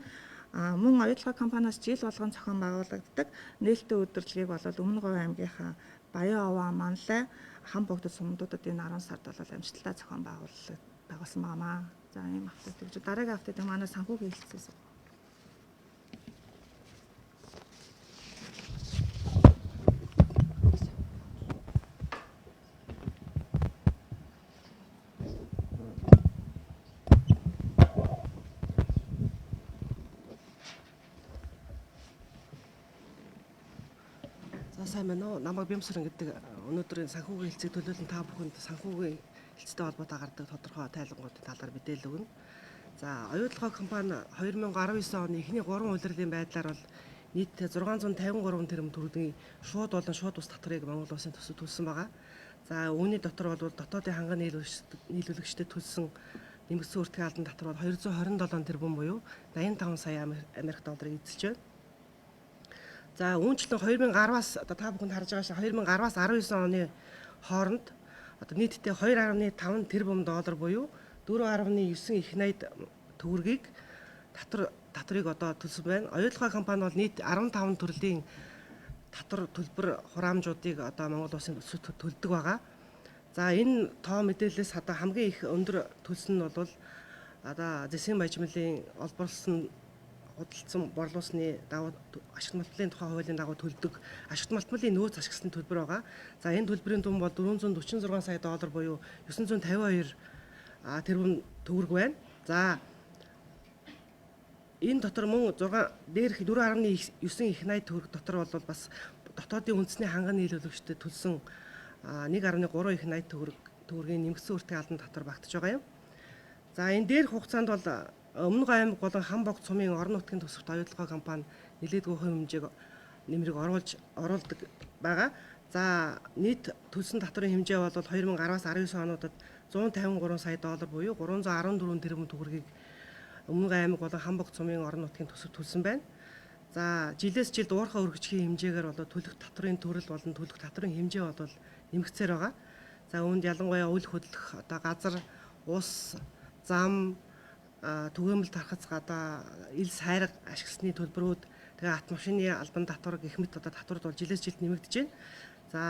Мөн оюутлогын компаниас жил болгон зохион байгуулагддаг нээлттэй удирдлагыг бол Өмнө Говь аймгийнхаа Баян Овоо, Манлай, хам богдод сумдуудад энэ 10 сард бол амжилттай зохион байгуулсан байнамаа. За ийм автод гэж дараагийн автод манай санхүүгийн хэлцээс. Сайн байна уу? Намайг Бямсран гэдэг өнөөдрийн санхүүгийн хэлцийг төлөөлөн та бүхэнд санхүүгийн хэлцтэй холбоотой гардаг тодорхой тайлангуудын талаар мэдээлэл өгнө. За, оюутлогын компани 2019 оны эхний 3 улирлын байдлаар бол нийт 653 тэрбум төгрөгийн шууд болон шууд ус татварыг Монгол улсын төсөв төлсөн байгаа. За, үүний дотор бол дотоодын ханган нийлүүлэгчдэд төлсөн нэмэгдсэн үртгэн албан татвар бол 227 тэрбум буюу 85 сая Америк долларыг эзэлж байна. За үүнчлэн 2010-аас одоо та бүхэнд харж байгаа шиг 2010-аас 19 оны хооронд одоо нийтдээ 2.5 тэрбум доллар буюу 4.9 их найд төгрөгийг татварыг одоо төлсөн байна. Оюутлогын компани бол нийт 15 төрлийн татвар төлбөр хураамжуудыг одоо Монгол улсын төсөвт төлдөг байгаа. За энэ тоо мэдээлэлээс одоо хамгийн их өндөр төлсөн нь бол одоо засгийн бажимлын олборлсон худалдсан борлуулсны дагуу ашигт малтмалын тухай хуулийн дагуу төлдөг ашигт малтмалын нөөц ашигласан төлбөр байгаа. За энэ төлбөрийн дунд бол 446 сая доллар буюу 952 тэрбум төгрөг байна. За энэ дотор мөн 4.9 их найд төгрөг дотор бол бас дотоодын үндэсний ханган нийлүүлэгчдэд төлсөн 1.3 их найд төгрөгийн нэмэгдсэн үртгэн албан татвар багтаж байгаа юм. За энэ дээрх хугацаанд бол Өмнө Говь аймаг болон хам богд сумын орон нутгийн төсөвт оюутлогын компани нэлээдгүй хувь хэмжээг нэмрэг оруулдаг байгаа. За нийт төлсөн татварын хэмжээ бол 2010-аас 19 онуудад 153 сая доллар буюу 314 тэрбум төгрөгийг Өмнө Говь аймаг болон хам богд сумын орон нутгийн төсөвт төлсөн байна. За жилээс жилд уурхай өргөжхийн хэмжээгээр бол төлөх татварын төрөл болон төлөх татварын хэмжээ бол нэмэгцээр байгаа. За үүнд ялангуяа үл хөдлөх одоо газар, ус, зам, түгээмэл тархац гадаа ил сайраг ашигласны төлбөрүүд тэгээ ат машины албан татвар гэх мэт одоо татварууд бол жилээс жилд нэмэгдэж байна. За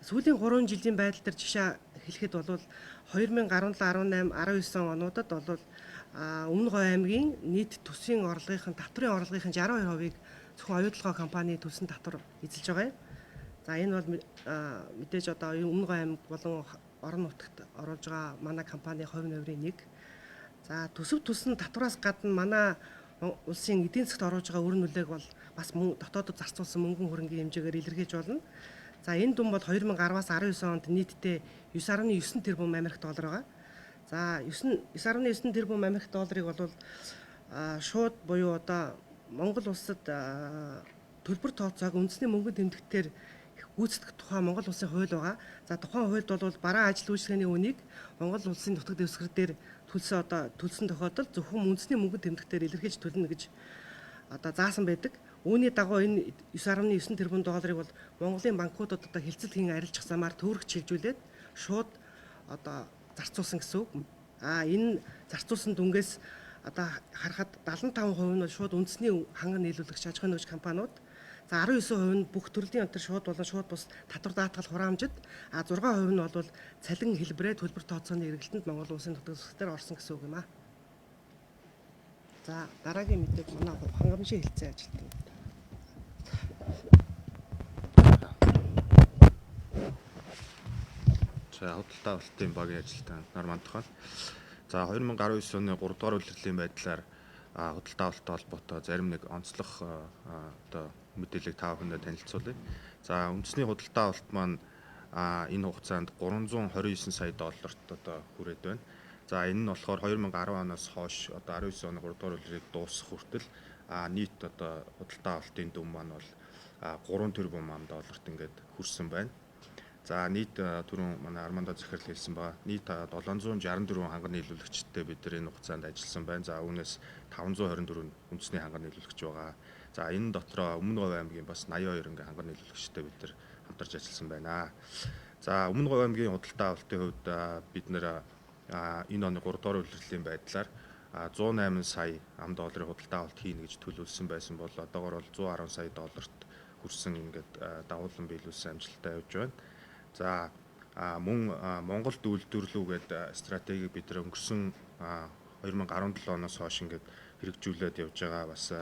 сүүлийн 3 жилийн байдал дээр жишээ хэлэхэд бол 2017, 18, 19 онуудад бол Өмнө Говь аймгийн нийт төсвийн орлогын татврын орлогын 62%-ыг зөвхөн оюутлогоо компани төлсөн татвар эзэлж байгаа юм. За энэ бол мэдээж одоо Өмнө Говь аймаг болон орон нутагт оруулж байгаа манай компани хувь нэмрийн нэг. За төсөв төлсөн татвараас гадна манай улсын эдийн засгт оруулж байгаа үр нөлөөг бол бас дотоодод зарцуулсан мөнгөн хөрөнгийн хэмжээгээр илэрхийлж болно. За энэ дүн бол 2010-аас 19 онд нийтдээ 9.9 тэрбум Америк доллар байгаа. За 9.9 тэрбум Америк долларыг бол шууд буюу одоо Монгол улсад төлбөр тооцоог үндэсний мөнгөнд тэмдэгтээр гүйцэтгэх тухай Монгол улсын хууль байгаа. За тухайн хуульд бол бараа ажил үйлчилгээний үнийг Монгол улсын нутаг дэвсгэр дээр төлсөн тохиолдолд зөвхөн үндэсний мөнгөнд тэмдэгтээр илэрхийлж төлнө гэж одоо заасан байдаг. Үүний дагуу энэ 9.9 тэрбум долларыг бол Монголын банкудад одоо хилцэл хийн арилжах замаар төвөргч шилжүүлээд шууд одоо зарцуулсан гэсэн үг. Энэ зарцуулсан дүнгээс одоо харахад 75% нь шууд үндэсний ханган нийлүүлэгч аж ахуйн нэгж компаниуд. За 19% нь бүх төрлийн онтор шууд болон шууд бус татвар даатгал хураамжид, 6% нь бол цалин хэлбэрээ төлбөр тооцооны эргэлтэнд Монгол улсын нутаг дэвсгэр орсон гэсэн үг юм аа. За дараагийн мэдээ манай хангамжийн хэлцээ ажилтан. За худалдаа авалтын багийн ажилтан Норман Тохон. За 2019 оны 3 дугаар улирлын байдлаар худалдаа авалттай холбоотой зарим нэг онцлог одоо мэдээллийг та бүхэндээ танилцуулъя. За үндэсний худалдаа авалт маань энэ хугацаанд 329 сая долларт одоо хүрээд байна. За энэ нь болохоор 2010 оноос хойш одоо 19 оны 3 дугаар улирыг дуусгах хүртэл нийт одоо худалдаа авалтын дүн маань бол 3 тэрбум долларт ингээд хүрсэн байна. За нийт түрүүн манай Армандо захирал хэлсэн байгаа. Нийт 764 ханган нийлүүлэгчтэй бид энэ хугацаанд ажилласан байна. За үүнээс 524 үндэсний ханган нийлүүлэгч байгаа. За энэ дотроо Өмнө Говь аймгийн бас 82 ингээ ханган нийлүүлэгчтэй бид нар хамтарч ажилласан байна. За Өмнө Говь аймгийн худалдаа авалтын хувьд бид нэр энэ оны 3 дугаар улирлын байдлаар 108 сая $, худалдаа авалт хийнэ гэж төлөвлөсөн байсан бол одоогоор бол 110 сая $-т хүрсэн ингээд дагуулan биелүүлсэн амжилттай явж байна. За мөн Монголд үйлдвэрлүүлгээд стратегийг бид нар өнгөрсөн 2017 оноос хойш ингээд хэрэгжүүлээд явж байгаа. Бас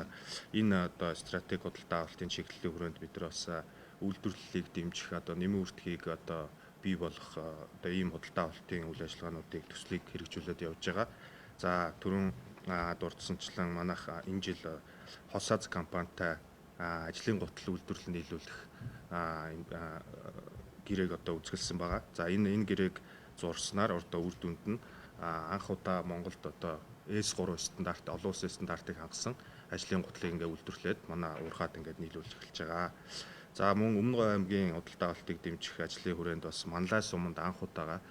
энэ одоо стратеги худалдаа авалтын чиглэлийн хүрээнд бид нар бас үйлдвэрлэлийг дэмжих одоо нэмэн үртгийг одоо бий болгох одоо ийм худалдаа авалтын үйл ажиллагаануудыг төслийг хэрэгжүүлээд явж байгаа. За түрүүн дурдсанчлан манайх энэ жил Хосааз компанитай ажлын гутал үйлдвэрлэл нийлүүлэх гэрээг одоо үзгэлсэн байгаа. За энэ гэрээг зурснаар одоо үр дүнд нь анх удаа Монголд одоо S3 стандарт, олон улсын стандартыг хангасан ажлын гутлыг ингээ үйлдвэрлээд манай уурхаад ингээ нийлүүлж эхэлж байгаа. За мөн Өмнө Говь аймгийн худалдаа авалтыг дэмжих ажлын хүрээнд бас манлайс өмнөд анх удаага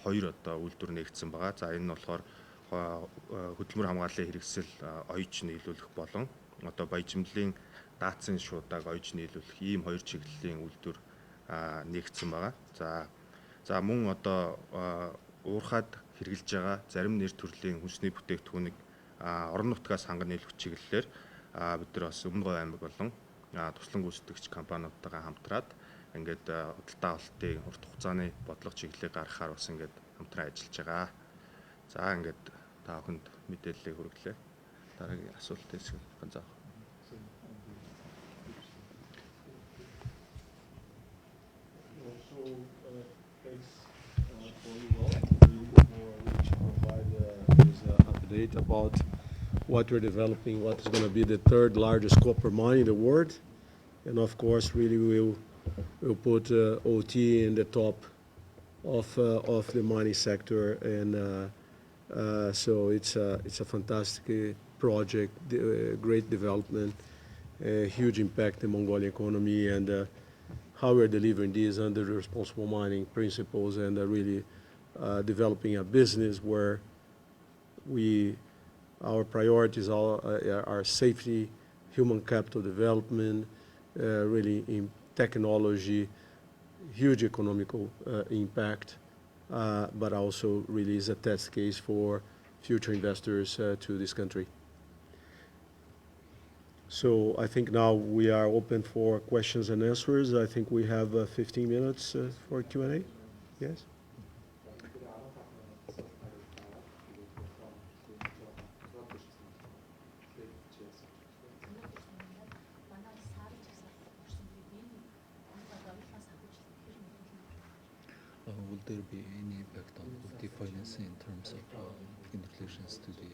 2 одоо үйлдвэр нэгдсэн байгаа. За энэ нь болохоор хөдөлмөр хамгааллын хэрэгсэл оёж нийлүүлэх болон одоо баяжмлын даацын шуудааг оёж нийлүүлэх ийм 2 чиглэлийн үйлдвэр нэгдсэн байгаа. За мөн одоо уурхаад хэрэгжилж байгаа зарим нэр төрлийн хүнсний бүтээгдэхүүнийг орон нутгаас ханган нийлүүлэх чиглэлээр бид нар бас Өмнө Говь аймаг болон туслан гүйцэтгэгч компаниудтайгаа хамтраад ингээд худалдаа авалтын урт хугацааны бодлого чиглэлийг гаргахаар бас ингээд хамтран ажиллаж байгаа. За ингээд та бүхэнд мэдээллийг хүргэлээ. Дараагийн асуулт хэсэг ганцаа. Update about what we're developing, what is going to be the third largest copper mine in the world, and of course, really we'll put OT in the top of the mining sector, and so it's a fantastic project, great development, huge impact in Mongolian economy, and how we're delivering these under the responsible mining principles, and really developing a business where our priorities are safety, human capital development, really in technology, huge economical impact, but also really is a test case for future investors to this country. So I think now we are open for questions and answers. I think we have 15 minutes for Q&A. Yes? there be any impact on the financing in terms of in relations to the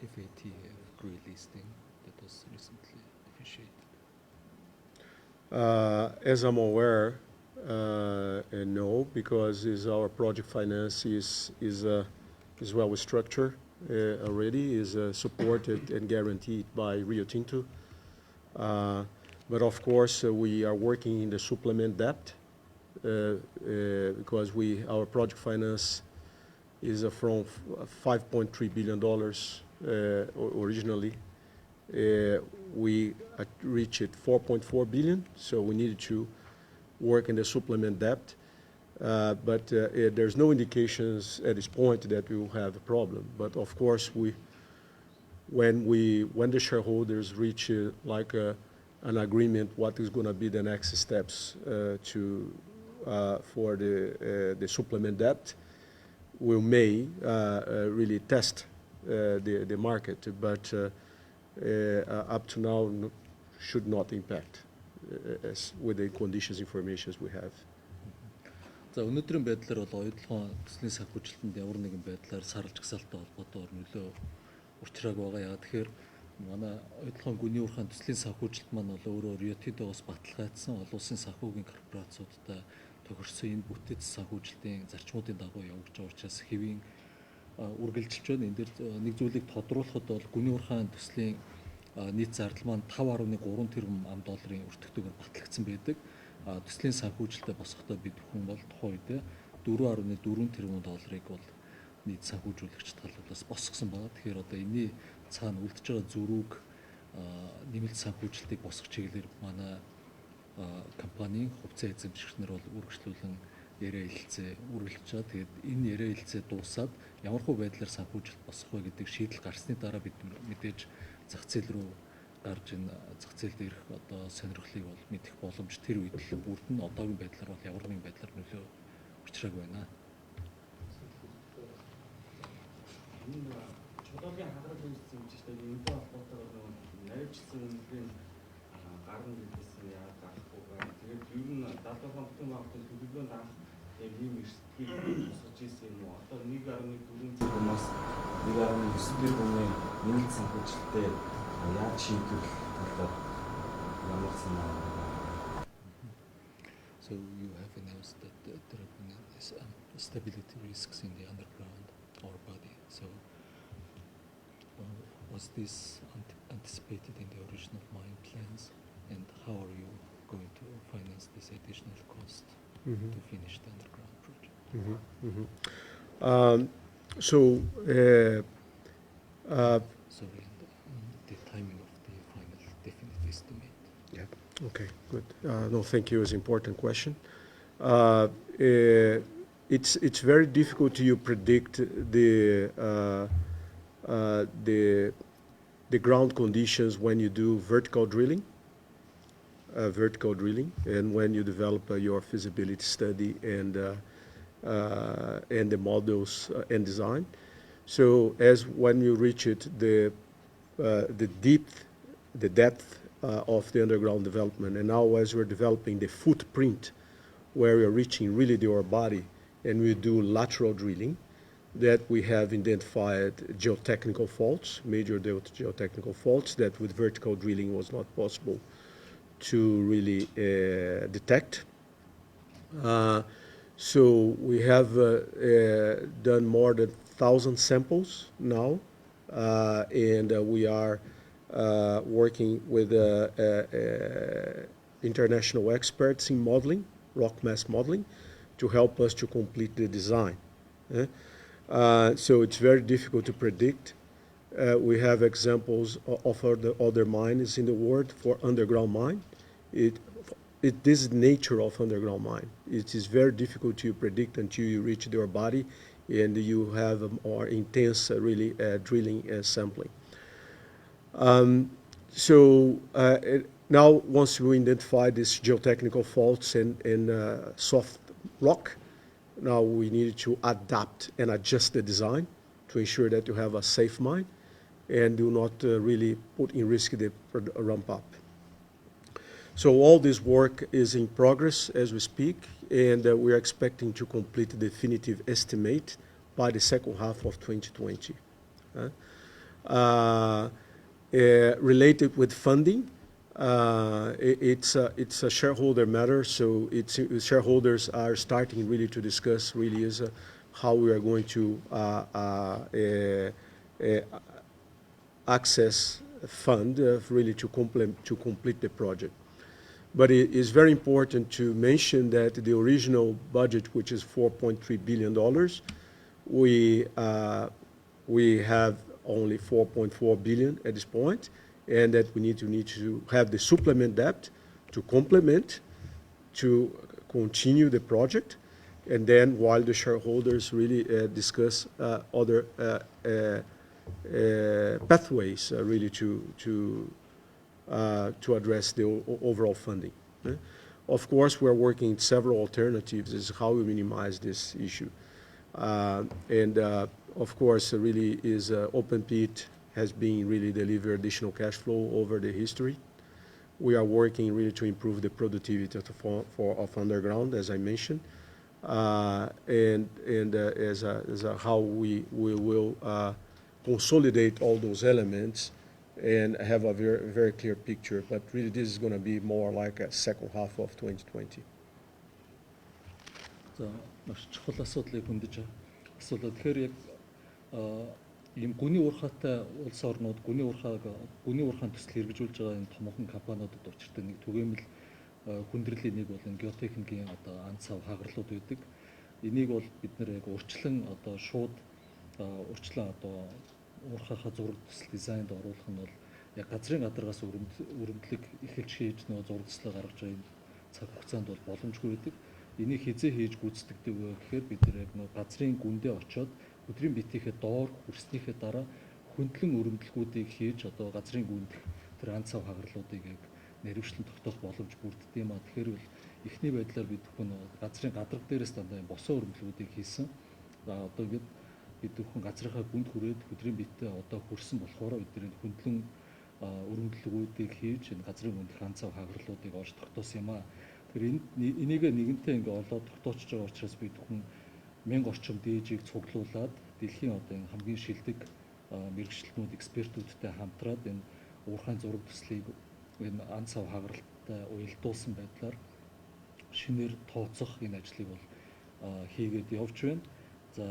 FATF gray listing that was recently officiated? As I'm aware, no, because our project finance is well structured already, is supported and guaranteed by Rio Tinto. But of course, we are working in the supplement debt because our project finance is from $5.3 billion originally. We reached 4.4 billion, so we needed to work in the supplement debt. But there's no indications at this point that we will have a problem. But of course, when the shareholders reach an agreement, what is going to be the next steps for the supplement debt, we may really test the market, but up to now should not impact as with the conditions information we have. За өнөөдрийн байдлаар бол оюутлогын төслийн санхүүжилтэнд ямар нэгэн байдлаар сарлж гсалтай холбоотойгоор нөлөө учрааг байгаа. Яа тэгэхээр манай оюутлогын гүний уурхайн төслийн санхүүжилт маань бол өөрөө Rio Tinto-гоос баталгаажсан олон улсын санхүүгийн корпорациудтай тохирсон энэ бүтэц санхүүжилтийн зарчмуудын дагуу явагдаж байгаа учраас хэвийн үргэлжилж байна. Энд дээр нэг зүйлийг тодруулахад бол гүний уурхайн төслийн нийт зардал маань 5.3 тэрбум ам долларын өртөгтэйгээр батлагдсан байдаг. Төслийн санхүүжилтэд босгохдоо бид хүн бол тухайн үед 4.4 тэрбум долларыг бол нийт санхүүжүүлэгч талаас босгосон байна. Тэгэхээр одоо энэний цаана үлдэж байгаа зөрүүг нэмэлт санхүүжилтийг босгох чиглэлээр манай компанийн хувьцаа эзэмшигчнэр бол үргэлжлүүлэн яриа хэлцээ үргэлжлэж байгаа. Тэгээд энэ яриа хэлцээ дуусаад ямар хөө байдлаар санхүүжилт босгох вэ гэдэг шийдэл гарсны дараа бид мэдээж зах зээл рүү гарч энэ зах зээлд ирэх одоо сонирхлыг бол мэдэх боломж тэр үед л бүрдэн одоогийн байдлаар бол ямар нэгэн байдлаар нөлөө учрааг байна. Чулуугийн хагарал үүссэн гэж байна. Энэтэй холбоотойгоор наривчсан үнэхээр гарна гэдгийгсэн яагаад гарахгүй байна. Тэгээд ер нь дадлага бүтэн багтын төлөвлөгөөнд анх яг ийм эрсдэлийг босгож ирсэн юм уу? Одоо 1.4 тэрбумаас 1.9 тэрбумын нэмэлт санхүүжилттэй яаж шийдвэрлэх талаар ямар санаа байна? So you have announced that there have been stability risks in the underground ore body. So was this anticipated in the original mine plans, and how are you going to finance this additional cost to finish the underground project? Sorry, the timing of the final definite estimate. Yeah. Okay. Good. No, thank you. It's an important question. It's very difficult to predict the ground conditions when you do vertical drilling, and when you develop your feasibility study and the models and design. So as when you reach it, the depth of the underground development, and now as we're developing the footprint, where we're reaching really the ore body, and we do lateral drilling, that we have identified geotechnical faults, major geotechnical faults that with vertical drilling was not possible to really detect. So we have done more than 1,000 samples now, and we are working with international experts in modeling, rock mass modeling, to help us to complete the design. So it's very difficult to predict. We have examples of other mines in the world for underground mine. This is the nature of underground mine. It is very difficult to predict until you reach their body and you have a more intense really drilling and sampling. Now once we identify these geotechnical faults and soft rock, now we need to adapt and adjust the design to ensure that you have a safe mine and do not really put in risk the ramp up. So all this work is in progress as we speak, and we are expecting to complete the definitive estimate by the second half of 2020. Related with funding, it's a shareholder matter, so shareholders are starting really to discuss really is how we are going to access a fund really to complete the project. But it is very important to mention that the original budget, which is $4.3 billion, we have only 4.4 billion at this point, and that we need to have the supplement debt to complement, to continue the project, and then while the shareholders really discuss other pathways really to address the overall funding. Of course, we're working several alternatives as how we minimize this issue. Of course, really is open pit has been really deliver additional cash flow over the history. We are working really to improve the productivity of underground, as I mentioned, as how we will consolidate all those elements and have a very clear picture. But really, this is going to be more like a second half of 2020. За маш чухал асуудлыг хөндөж асуулаа. Тэгэхээр яг ийм гүний уурхаатай улс орнууд гүний уурхаан төсөл хэрэгжүүлж байгаа энэ томоохон компаниудад учиртай нэг түгээмэл хүндрлийн нэг бол энэ геотехникийн одоо ан цав хагарлууд байдаг. Энийг бол бид нэр яг урьдчилан одоо шууд урьдчилан одоо уурхаахаа зураг төсөл дизайнд оруулах нь бол яг газрын гадаргаас өрөмдлөг эхэлж хийж нөгөө зураг төслөө гаргаж байгаа энэ цаг хугацаанд бол боломжгүй байдаг. Энийг хизээ хийж гүйцэтгэдэг вэ гэхээр бид нэр яг нөгөө газрын гүндээ очиод өдрийн битийнхээ доор хүрснийхээ дараа хөндлөн өрөмдлгүүдийг хийж одоо газрын гүнд тэр ан цав хагарлуудыг яг нэрвчлэн тогтоох боломж бүрддэг юм а. Тэгэхээр бол эхний байдлаар бид бүхэн газрын гадарга дээрээс дандаа босоо өрөмдлгүүдийг хийсэн. За одоо бид бүхэн газрынхаа гүнд хүрээд өдрийн битээ одоо хүрсэн болохоор бид энэ хөндлөн өрөмдлгүүдийг хийж энэ газрын гүндх ан цав хагарлуудыг олж тогтоосон юм а. Тэгэхээр энийг нэгэнтээ ингээ олоод тогтоочж байгаа учраас бид бүхэн 1000 орчим дээжийг цуглуулад дэлхийн одоо энэ хамгийн шилдэг мэрэгчлэнүүд экспертүүдтэй хамтраад энэ уурхайн зураг төслийг энэ ан цав хагаралтай уялдуулсан байдлаар шинээр тооцох энэ ажлыг бол хийгээд явж байна. За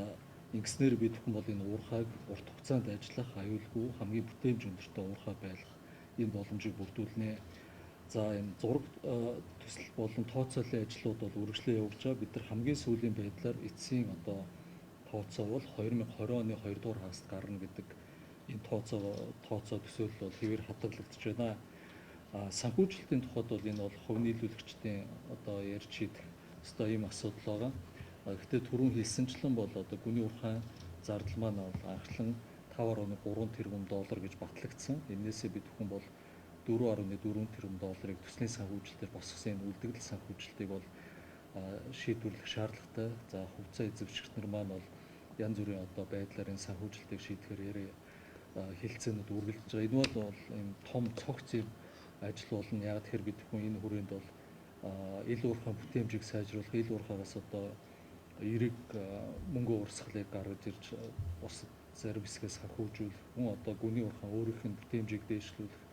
ингэснээр бид бүхэн бол энэ уурхайг урт хугацаанд ажиллах аюулгүй хамгийн бүтээмж өндөртэй уурхай байлгах энэ боломжийг бүрдүүлнэ. За энэ зураг төсөл болон тооцоолын ажлууд бол үргэлжлэн явж байгаа. Бид нар хамгийн сүүлийн байдлаар эцсийн одоо тооцоо бол 2020 оны 2 дугаар хагасд гарна гэдэг энэ тооцоо төсөөлөл бол хэвээр хадгалагдаж байна. Санхүүжилтийн тухайд бол энэ бол хувь нийлүүлэгчдийн одоо ярьж шийдэх ёстой ийм асуудал байгаа. Гэхдээ түрүүн хэлсэнчлэн бол одоо гүний уурхайн зардал маань бол анхлан 5.3 тэрбум доллар гэж батлагдсан. Энээсээ бид бүхэн бол 4.4 тэрбум долларыг төслийн санхүүжилтээр босгосон энэ үлдэгдэл санхүүжилтийг бол шийдвэрлэх шаардлагатай. За хувьцаа эзэмшигч нар маань бол янз бүрийн одоо байдлаар энэ санхүүжилтийг шийдэхээр хилцээнүүд үргэлжлэж байгаа. Энэ бол ийм том цогц юм ажил болно. Яг тэгэхээр бид бүхэн энэ хүрээнд бол ил уурхайн бүтээмжийг сайжруулах, ил уурхаагаас одоо эрэг мөнгө урсгалыг гаргаж ирж бус зарим хэсгээс санхүүжүүлэх, хүн одоо гүний уурхайн өөрийнх нь бүтээмжийг дээшлүүлэх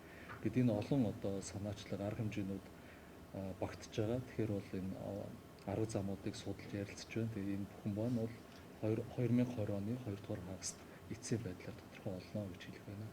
гэдэг энэ олон одоо санаачлаг арга хэмжээнүүд багтж байгаа. Тэгэхээр бол энэ арга замуудыг судалж ярилцж байна. Тэгээ энэ бүхэн маань бол 2020 оны 2 дугаар хагаст эцсийн байдлаар тодорхой олно гэж хэлэх байна.